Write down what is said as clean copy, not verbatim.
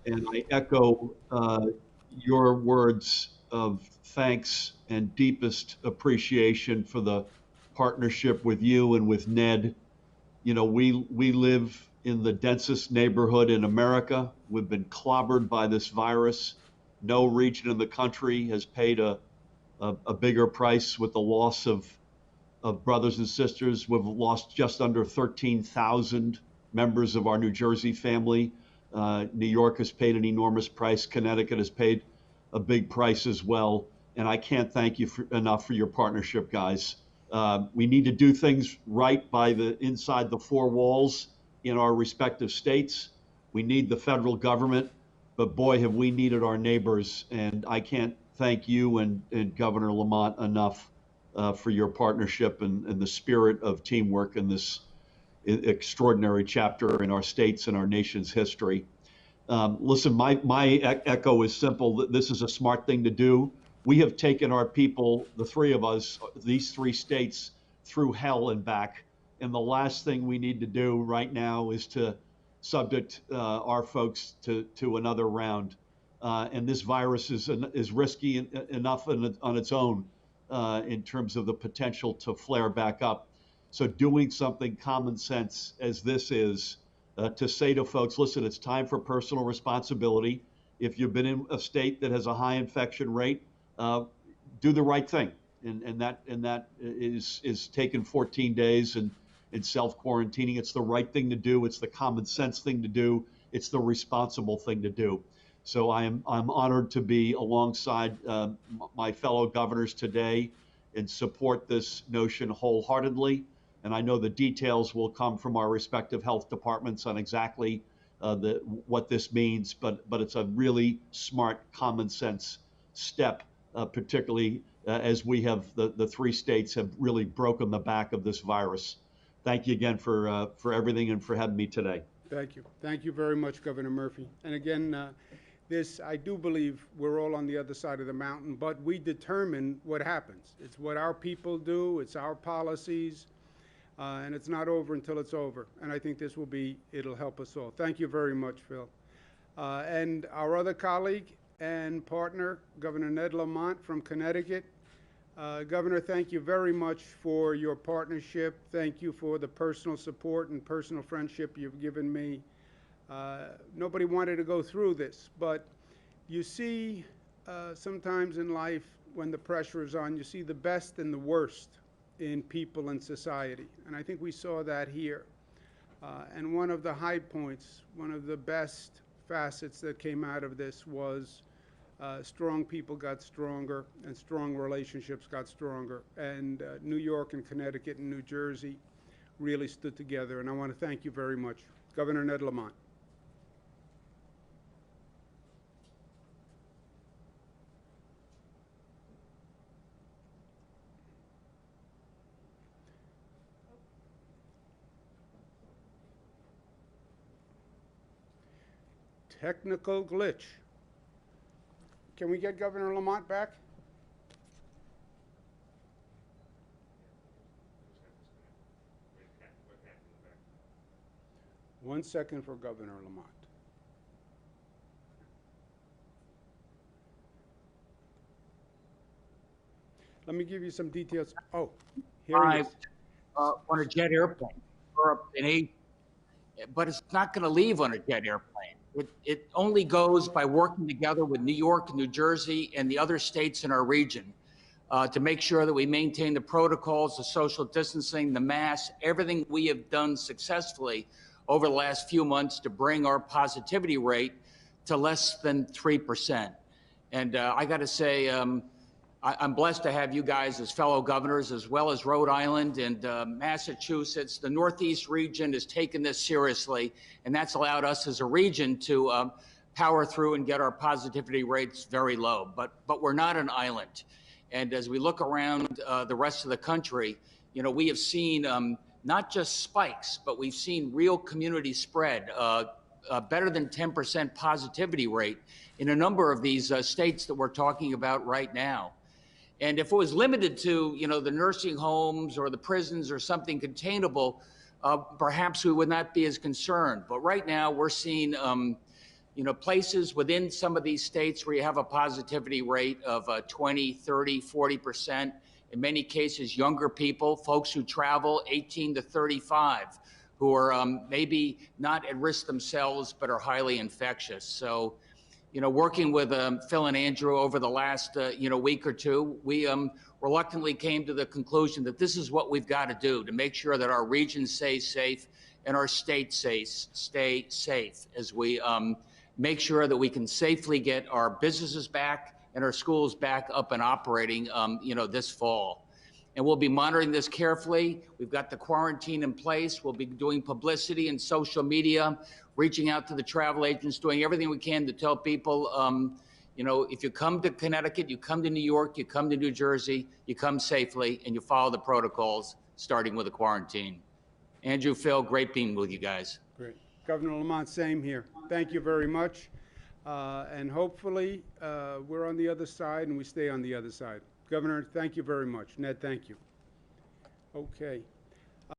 And I echo your words of thanks and deepest appreciation for the partnership with you and with Ned. You know, we live in the densest neighborhood in America. We've been clobbered by this virus. No region in the country has paid a bigger price with the loss of brothers and sisters. We've lost just under 13,000 members of our New Jersey family. New York has paid an enormous price. Connecticut has paid a big price as well. And I can't thank you enough for your partnership, guys. We need to do things right by the inside the four walls in our respective states. We need the federal government, but boy, have we needed our neighbors. And I can't thank you and Governor Lamont enough for your partnership and the spirit of teamwork in this extraordinary chapter in our state's and our nation's history. Listen, my echo is simple. This is a smart thing to do. We have taken our people, the three of us, these three states, through hell and back. And the last thing we need to do right now is to subject our folks to another round. And this virus is risky enough on its own in terms of the potential to flare back up. So doing something common sense as this is to say to folks, listen, it's time for personal responsibility. If you've been in a state that has a high infection rate, do the right thing. And that is taking 14 days and self-quarantining. It's the right thing to do. It's the common sense thing to do. It's the responsible thing to do. So I'm honored to be alongside my fellow governors today and support this notion wholeheartedly. And I know the details will come from our respective health departments on exactly what this means, but it's a really smart, common sense step, particularly as we have the three states have really broken the back of this virus. Thank you again for everything and for having me today. Thank you. Thank you very much, Governor Murphy. And again, I do believe we're all on the other side of the mountain, but we determine what happens. It's what our people do, it's our policies, and it's not over until it's over. And I think it'll help us all. Thank you very much, Phil. And our other colleague and partner, Governor Ned Lamont from Connecticut. Governor, thank you very much for your partnership. Thank you for the personal support and personal friendship you've given me. Nobody wanted to go through this, but you see sometimes in life when the pressure is on, you see the best and the worst in people and society. And I think we saw that here. And one of the high points, one of the best facets that came out of this was strong people got stronger and strong relationships got stronger. And New York and Connecticut and New Jersey really stood together. And I want to thank you very much. Governor Ned Lamont. Technical glitch. Can we get Governor Lamont back? One second for Governor Lamont. Let me give you some details. Oh, here he is. On a jet airplane, but it's not going to leave on a jet airplane. It only goes by working together with New York, New Jersey, and the other states in our region to make sure that we maintain the protocols, the social distancing, the masks, everything we have done successfully over the last few months to bring our positivity rate to less than 3%. And I got to say, I'm blessed to have you guys as fellow governors, as well as Rhode Island and Massachusetts. The Northeast region has taken this seriously, and that's allowed us as a region to power through and get our positivity rates very low. But we're not an island. And as we look around the rest of the country, you know, we have seen not just spikes, but we've seen real community spread, better than 10% positivity rate in a number of these states that we're talking about right now. And if it was limited to, you know, the nursing homes or the prisons or something containable, perhaps we would not be as concerned. But right now we're seeing places within some of these states where you have a positivity rate of 20, 30, 40%. In many cases, younger people, folks who travel 18 to 35, who are maybe not at risk themselves, but are highly infectious. So, working with Phil and Andrew over the last, week or two, we reluctantly came to the conclusion that this is what we've got to do to make sure that our region stays safe and our state stay safe as we make sure that we can safely get our businesses back and our schools back up and operating, this fall. And we'll be monitoring this carefully. We've got the quarantine in place. We'll be doing publicity and social media, reaching out to the travel agents, doing everything we can to tell people, if you come to Connecticut, you come to New York, you come to New Jersey, you come safely, and you follow the protocols, starting with the quarantine. Andrew, Phil, great being with you guys. Great. Governor Lamont, same here. Thank you very much. And hopefully we're on the other side and we stay on the other side. Governor, thank you very much. Ned, thank you. Okay.